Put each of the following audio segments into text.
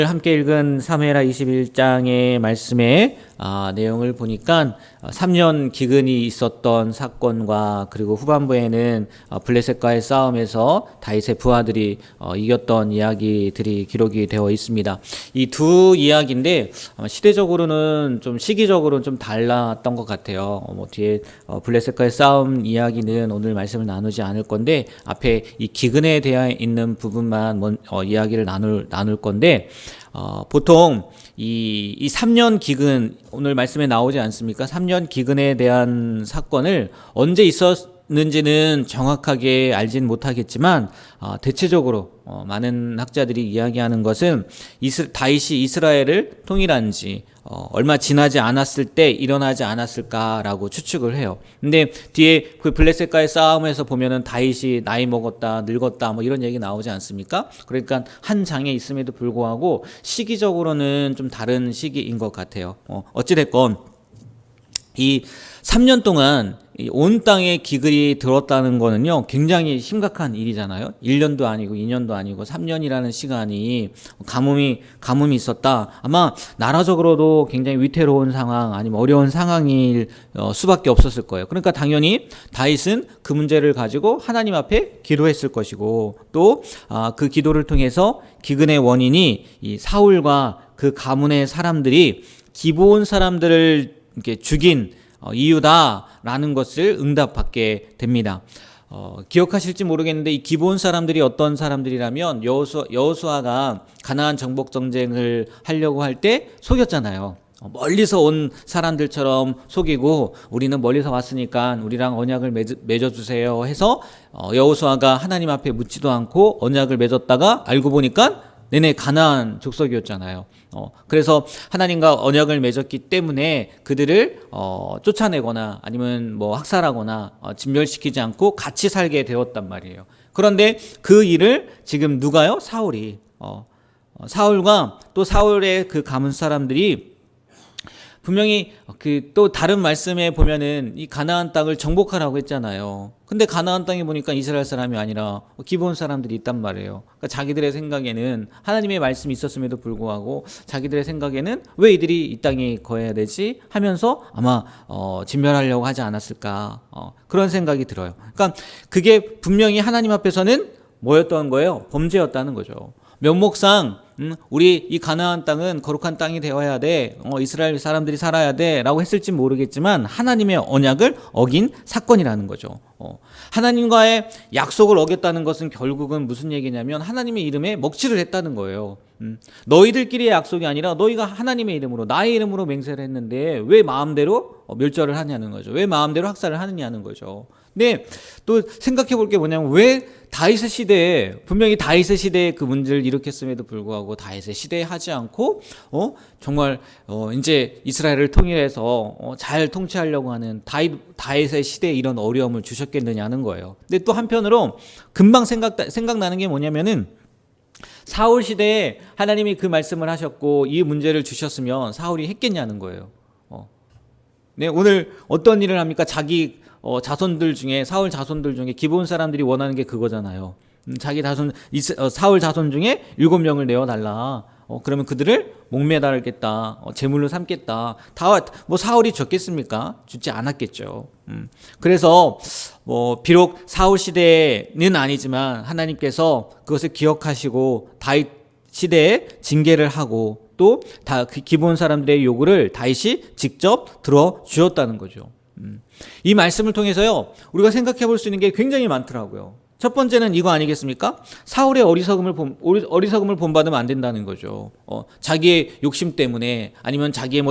오늘 함께 읽은 사무엘하 21장의 말씀의 내용을 보니까 3년 기근이 있었던 사건과 그리고 후반부에는 블레셋과의 싸움에서 다윗의 부하들이 이겼던 이야기들이 기록이 되어 있습니다. 이 두 이야기인데 시대적으로는 좀 시기적으로는 좀 달랐던 것 같아요. 뒤에 블레셋과의 싸움 이야기는 오늘 말씀을 나누지 않을 건데 앞에 이 기근에 대해 있는 부분만 이야기를 나눌 건데 보통 이 3년 기근 오늘 말씀에 나오지 않습니까? 3년 기근에 대한 사건을 언제 있었는지는 정확하게 알진 못하겠지만 대체적으로 많은 학자들이 이야기하는 것은 다윗이 이스라엘을 통일한 지 얼마 지나지 않았을 때 일어나지 않았을까라고 추측을 해요. 근데 뒤에 그 블레셋과의 싸움에서 보면은 다윗이 나이 먹었다, 늙었다 뭐 이런 얘기 나오지 않습니까? 그러니까 한 장에 있음에도 불구하고 시기적으로는 좀 다른 시기인 것 같아요. 어찌됐건 이 3년 동안 온 땅에 기근이 들었다는 거는요, 굉장히 심각한 일이잖아요. 1년도 아니고 2년도 아니고 3년이라는 시간이 가뭄이 있었다. 아마 나라적으로도 굉장히 위태로운 상황 아니면 어려운 상황일 수밖에 없었을 거예요. 그러니까 당연히 다윗은 그 문제를 가지고 하나님 앞에 기도했을 것이고 또 그 기도를 통해서 기근의 원인이 이 사울과 그 가문의 사람들이 기브온 사람들을 이렇게 죽인 이유다라는 것을 응답받게 됩니다. 기억하실지 모르겠는데 이 기브온 사람들이 어떤 사람들이라면 여호수아가 가나안 정복 전쟁을 하려고 할 때 속였잖아요. 멀리서 온 사람들처럼 속이고 우리는 멀리서 왔으니까 우리랑 언약을 맺어주세요 해서 여호수아가 하나님 앞에 묻지도 않고 언약을 맺었다가 알고 보니까 내내 가나안 족속이었잖아요. 그래서 하나님과 언약을 맺었기 때문에 그들을 쫓아내거나 아니면 뭐 학살하거나 진멸시키지 않고 같이 살게 되었단 말이에요. 그런데 그 일을 지금 누가요? 사울이 사울과 또 사울의 그 가문 사람들이 분명히 그 또 다른 말씀에 보면은 이 가나안 땅을 정복하라고 했잖아요. 근데 가나안 땅에 보니까 이스라엘 사람이 아니라 기브온 사람들이 있단 말이에요. 그러니까 자기들의 생각에는 하나님의 말씀이 있었음에도 불구하고 자기들의 생각에는 왜 이들이 이 땅에 거해야 되지 하면서 아마 진멸하려고 하지 않았을까 그런 생각이 들어요. 그러니까 그게 분명히 하나님 앞에서는 뭐였던 거예요? 범죄였다는 거죠. 면목상 우리 이 가나안 땅은 거룩한 땅이 되어야 돼. 이스라엘 사람들이 살아야 돼. 라고 했을지 모르겠지만 하나님의 언약을 어긴 사건이라는 거죠. 하나님과의 약속을 어겼다는 것은 결국은 무슨 얘기냐면 하나님의 이름에 먹칠을 했다는 거예요. 너희들끼리의 약속이 아니라 너희가 하나님의 이름으로 나의 이름으로 맹세를 했는데 왜 마음대로 멸절을 하냐는 거죠. 왜 마음대로 학살을 하느냐는 거죠. 근데 또 생각해 볼 게 뭐냐면 왜 다윗의 시대에 분명히 다윗의 시대에 그 문제를 일으켰음에도 불구하고 다윗의 시대에 하지 않고 정말 이제 이스라엘을 통일해서 잘 통치하려고 하는 다윗의 시대에 이런 어려움을 주셨겠느냐는 거예요. 근데 또 한편으로 금방 생각나는 게 뭐냐면은 사울 시대에 하나님이 그 말씀을 하셨고 이 문제를 주셨으면 사울이 했겠냐는 거예요. 네, 오늘 어떤 일을 합니까? 자기 자손들 중에 사울 자손들 중에 기브온 사람들이 원하는 게 그거잖아요. 자기 사울 자손 중에 7명을 내어달라. 그러면 그들을 목매달겠다. 제물로 삼겠다. 다 뭐 사울이 줬겠습니까? 주지 않았겠죠. 그래서 비록 사울 시대는 아니지만 하나님께서 그것을 기억하시고 다윗 시대에 징계를 하고 또 다 그 기브온 사람들의 요구를 다윗이 직접 들어 주었다는 거죠. 이 말씀을 통해서요 우리가 생각해 볼 수 있는 게 굉장히 많더라고요. 첫 번째는 이거 아니겠습니까? 사울의 어리석음을 본받으면 안 된다는 거죠. 자기의 욕심 때문에 아니면 자기의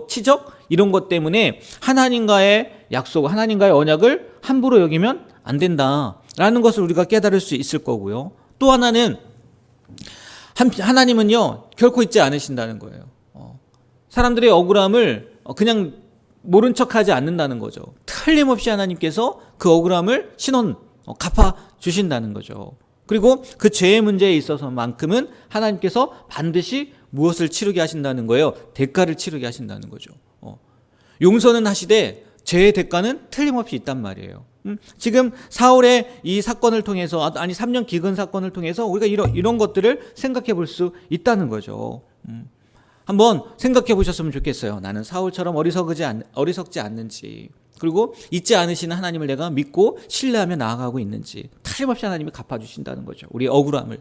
치적 이런 것 때문에 하나님과의 약속, 하나님과의 언약을 함부로 여기면 안 된다라는 것을 우리가 깨달을 수 있을 거고요. 또 하나는 하나님은요 결코 잊지 않으신다는 거예요. 사람들의 억울함을 그냥 모른 척하지 않는다는 거죠. 틀림없이 하나님께서 그 억울함을 갚아주신다는 거죠. 그리고 그 죄의 문제에 있어서만큼은 하나님께서 반드시 무엇을 치르게 하신다는 거예요? 대가를 치르게 하신다는 거죠. 용서는 하시되 죄의 대가는 틀림없이 있단 말이에요. 지금 사울의 이 사건을 통해서, 아니 3년 기근 사건을 통해서 우리가 이런 것들을 생각해 볼 수 있다는 거죠. 한번 생각해 보셨으면 좋겠어요. 나는 사울처럼 어리석지 않는지, 그리고 잊지 않으시는 하나님을 내가 믿고 신뢰하며 나아가고 있는지, 틀림없이 하나님이 갚아주신다는 거죠. 우리의 억울함을.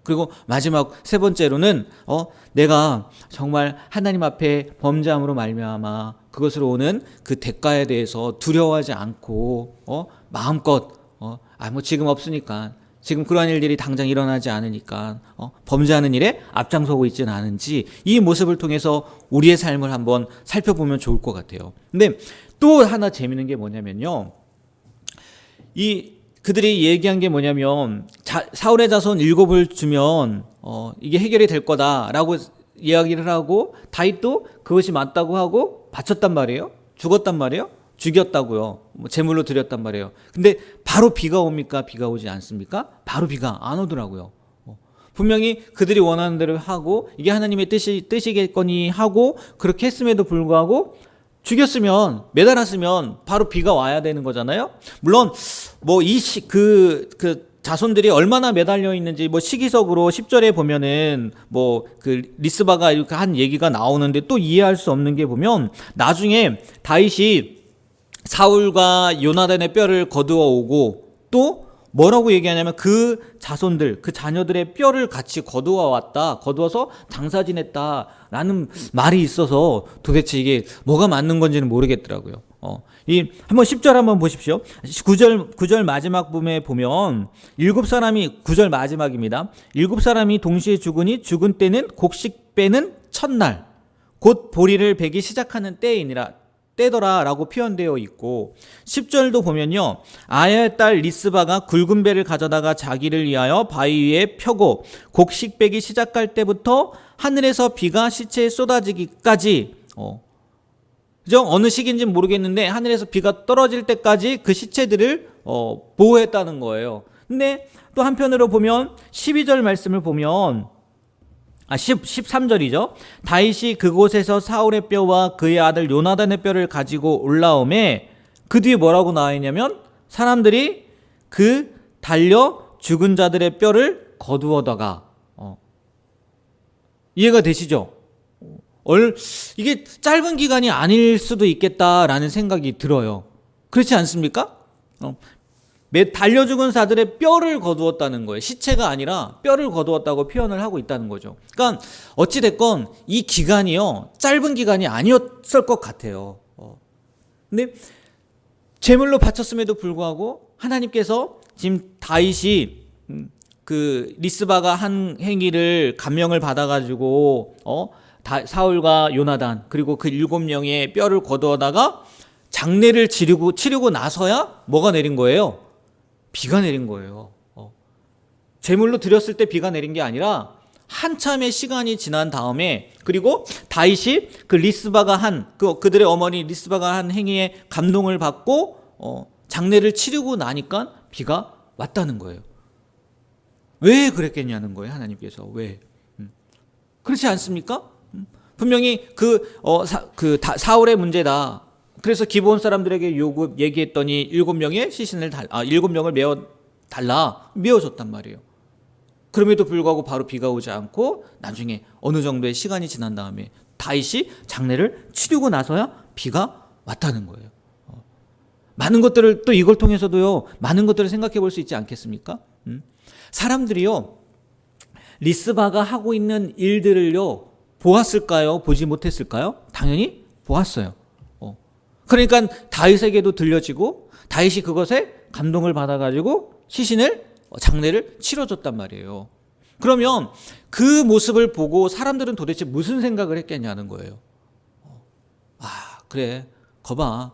그리고 마지막 세 번째로는 내가 정말 하나님 앞에 범죄함으로 말미암아 그것으로 오는 그 대가에 대해서 두려워하지 않고 마음껏 뭐 지금 없으니까, 지금 그러한 일들이 당장 일어나지 않으니까 범죄하는 일에 앞장서고 있지는 않은지, 이 모습을 통해서 우리의 삶을 한번 살펴보면 좋을 것 같아요. 근데 또 하나 재미있는 게 뭐냐면요, 그들이 얘기한 게 뭐냐면, 사울의 자손 7을 주면 이게 해결이 될 거다라고 이야기를 하고, 다윗도 그것이 맞다고 하고 바쳤단 말이에요. 죽었단 말이에요. 죽였다고요. 제물로 드렸단 말이에요. 근데 바로 비가 옵니까? 비가 오지 않습니까? 바로 비가 안 오더라고요. 분명히 그들이 원하는 대로 하고, 이게 하나님의 뜻이겠거니 하고 그렇게 했음에도 불구하고 죽였으면, 매달았으면 바로 비가 와야 되는 거잖아요. 물론 뭐 그 자손들이 얼마나 매달려 있는지 뭐 시기적으로 10절에 보면은 뭐 그 리스바가 이렇게 한 얘기가 나오는데, 또 이해할 수 없는 게 보면 나중에 다윗이 사울과 요나단의 뼈를 거두어 오고, 또 뭐라고 얘기하냐면 그 자손들, 그 자녀들의 뼈를 같이 거두어서 장사 지냈다라는 말이 있어서 도대체 이게 뭐가 맞는 건지는 모르겠더라고요. 한번 10절 한번 보십시오. 9절 마지막 부분에 보면 9절 마지막입니다. 7사람이 동시에 죽으니 죽은 때는 곡식 빼는 첫날, 곧 보리를 베기 시작하는 때더라라고 표현되어 있고, 10절도 보면요, 아야의 딸 리스바가 굵은 배를 가져다가 자기를 위하여 바위 위에 펴고 곡식 빼기 시작할 때부터 하늘에서 비가 시체에 쏟아지기까지, 그죠? 어느 시기인지는 모르겠는데 하늘에서 비가 떨어질 때까지 그 시체들을 보호했다는 거예요. 근데 또 한편으로 보면 12절 말씀을 보면 13절이죠. 다윗이 그곳에서 사울의 뼈와 그의 아들 요나단의 뼈를 가지고 올라오매, 그 뒤에 뭐라고 나와 있냐면, 사람들이 그 달려 죽은 자들의 뼈를 거두어다가, 이해가 되시죠? 이게 짧은 기간이 아닐 수도 있겠다라는 생각이 들어요. 그렇지 않습니까? 달려 죽은 자들의 뼈를 거두었다는 거예요. 시체가 아니라 뼈를 거두었다고 표현을 하고 있다는 거죠. 그러니까 어찌됐건 이 기간이요, 짧은 기간이 아니었을 것 같아요. 근데 제물로 바쳤음에도 불구하고 하나님께서 지금 다윗이 그 리스바가 한 행위를 감명을 받아가지고 사울과 요나단 그리고 그 7명의 뼈를 거두어다가 장례를 치르고 나서야 뭐가 내린 거예요? 비가 내린 거예요. 제물로 드렸을 때 비가 내린 게 아니라 한참의 시간이 지난 다음에, 그리고 다윗이 그 리스바가 그들의 어머니 리스바가 한 행위에 감동을 받고 장례를 치르고 나니까 비가 왔다는 거예요. 왜 그랬겠냐는 거예요, 하나님께서. 왜? 그렇지 않습니까? 분명히 사울의 문제다. 그래서 기브온 사람들에게 얘기했더니 7명을 메워줬단 말이에요. 그럼에도 불구하고 바로 비가 오지 않고 나중에 어느 정도의 시간이 지난 다음에 다윗이 장례를 치르고 나서야 비가 왔다는 거예요. 많은 것들을, 또 이걸 통해서도요, 많은 것들을 생각해 볼 수 있지 않겠습니까? 사람들이요, 리스바가 하고 있는 일들을요, 보았을까요? 보지 못했을까요? 당연히 보았어요. 그러니까 다윗에게도 들려지고 다윗이 그것에 감동을 받아가지고 장례를 치러줬단 말이에요. 그러면 그 모습을 보고 사람들은 도대체 무슨 생각을 했겠냐는 거예요. 그래, 거봐,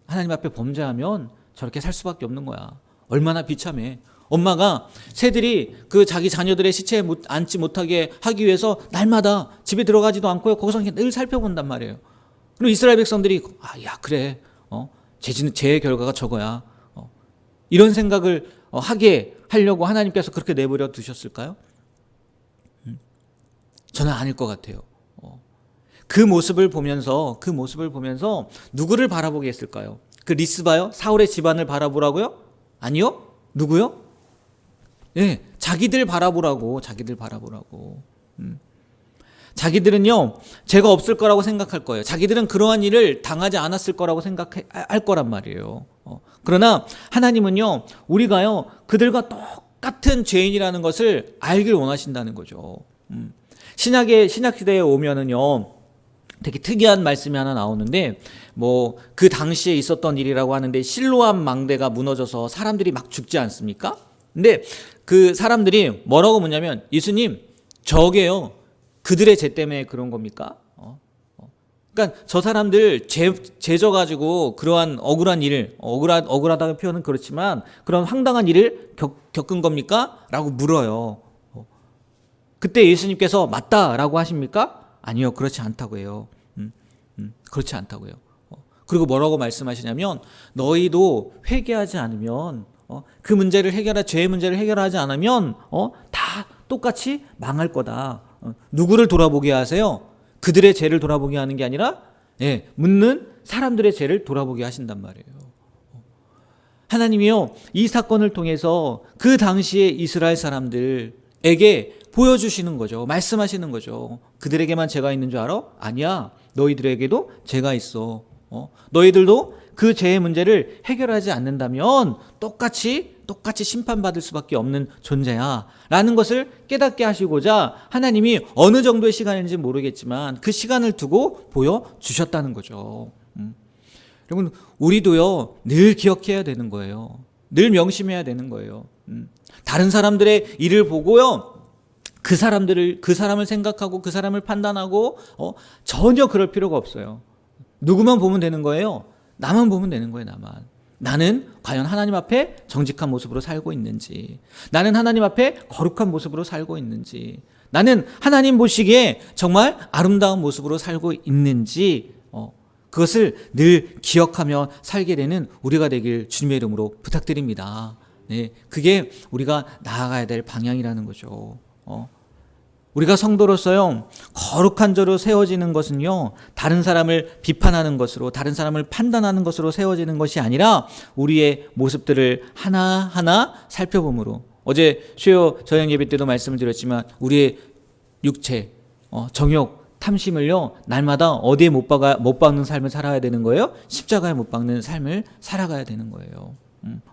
하나님 앞에 범죄하면 저렇게 살 수밖에 없는 거야. 얼마나 비참해. 엄마가 새들이 그 자기 자녀들의 시체에 앉지 못하게 하기 위해서 날마다 집에 들어가지도 않고요, 거기서 늘 살펴본단 말이에요. 그리고 이스라엘 백성들이 야, 그래, 죄의 결과가 저거야, 이런 생각을 하게 하려고 하나님께서 그렇게 내버려 두셨을까요? 저는 아닐 것 같아요. 그 모습을 보면서 누구를 바라보게 했을까요? 그 리스바요? 사울의 집안을 바라보라고요? 아니요. 누구요? 예, 자기들 바라보라고. 자기들은요, 죄가 없을 거라고 생각할 거예요. 자기들은 그러한 일을 당하지 않았을 거라고 생각할 거란 말이에요. 그러나 하나님은요, 우리가요, 그들과 똑같은 죄인이라는 것을 알길 원하신다는 거죠. 신약시대에 오면은요, 되게 특이한 말씀이 하나 나오는데, 그 당시에 있었던 일이라고 하는데, 실로암 망대가 무너져서 사람들이 막 죽지 않습니까? 근데 그 사람들이 뭐라고 묻냐면, 예수님, 저게요, 그들의 죄 때문에 그런 겁니까? 그러니까 저 사람들 죄져가지고 그러한 억울한 일을, 억울하다는 표현은 그렇지만 그런 황당한 일을 겪은 겁니까? 라고 물어요. 그때 예수님께서 맞다라고 하십니까? 아니요, 그렇지 않다고 해요. 그렇지 않다고요. 그리고 뭐라고 말씀하시냐면, 너희도 회개하지 않으면, 그 문제를 죄의 문제를 해결하지 않으면, 다 똑같이 망할 거다. 누구를 돌아보게 하세요? 그들의 죄를 돌아보게 하는 게 아니라, 묻는 사람들의 죄를 돌아보게 하신단 말이에요. 하나님이요, 이 사건을 통해서 그 당시에 이스라엘 사람들에게 보여주시는 거죠. 말씀하시는 거죠. 그들에게만 죄가 있는 줄 알아? 아니야. 너희들에게도 죄가 있어. 너희들도 그 죄의 문제를 해결하지 않는다면 똑같이 심판받을 수밖에 없는 존재야 라는 것을 깨닫게 하시고자 하나님이 어느 정도의 시간인지 모르겠지만 그 시간을 두고 보여주셨다는 거죠. 여러분, 우리도요, 늘 기억해야 되는 거예요. 늘 명심해야 되는 거예요. 다른 사람들의 일을 보고요, 그 사람을 생각하고 그 사람을 판단하고 전혀 그럴 필요가 없어요. 누구만 보면 되는 거예요? 나만 보면 되는 거예요. 나는 과연 하나님 앞에 정직한 모습으로 살고 있는지, 나는 하나님 앞에 거룩한 모습으로 살고 있는지, 나는 하나님 보시기에 정말 아름다운 모습으로 살고 있는지, 그것을 늘 기억하며 살게 되는 우리가 되길 주님의 이름으로 부탁드립니다. 네, 그게 우리가 나아가야 될 방향이라는 거죠. 우리가 성도로서요, 거룩한 자로 세워지는 것은요, 다른 사람을 비판하는 것으로, 다른 사람을 판단하는 것으로 세워지는 것이 아니라 우리의 모습들을 하나하나 살펴봄으로, 어제 수요 저녁 예배 때도 말씀을 드렸지만 우리의 육체, 정욕, 탐심을요, 날마다 어디에 못 박는 삶을 살아야 되는 거예요? 십자가에 못 박는 삶을 살아가야 되는 거예요.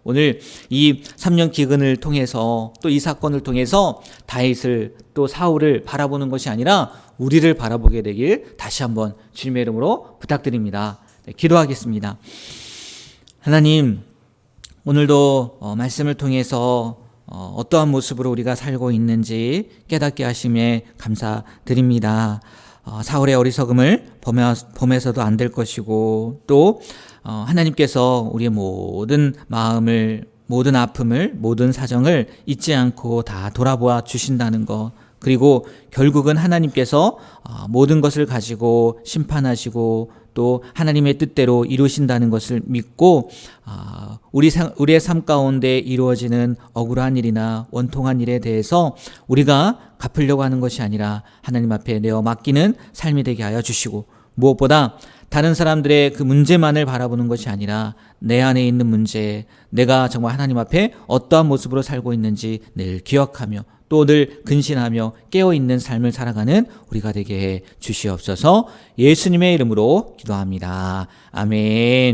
오늘 이 3년 기근을 통해서, 또 이 사건을 통해서 다윗을, 또 사울을 바라보는 것이 아니라 우리를 바라보게 되길 다시 한번 주님의 이름으로 부탁드립니다. 네, 기도하겠습니다. 하나님, 오늘도 말씀을 통해서 어떠한 모습으로 우리가 살고 있는지 깨닫게 하심에 감사드립니다. 사울의 어리석음을 범해서도 안 될 것이고, 또 하나님께서 우리의 모든 마음을, 모든 아픔을, 모든 사정을 잊지 않고 다 돌아보아 주신다는 것, 그리고 결국은 하나님께서 모든 것을 가지고 심판하시고 또 하나님의 뜻대로 이루신다는 것을 믿고, 우리의 삶 가운데 이루어지는 억울한 일이나 원통한 일에 대해서 우리가 갚으려고 하는 것이 아니라 하나님 앞에 내어 맡기는 삶이 되게 하여 주시고, 무엇보다 다른 사람들의 그 문제만을 바라보는 것이 아니라 내 안에 있는 문제, 내가 정말 하나님 앞에 어떠한 모습으로 살고 있는지 늘 기억하며 또 늘 근신하며 깨어있는 삶을 살아가는 우리가 되게 해 주시옵소서. 예수님의 이름으로 기도합니다. 아멘.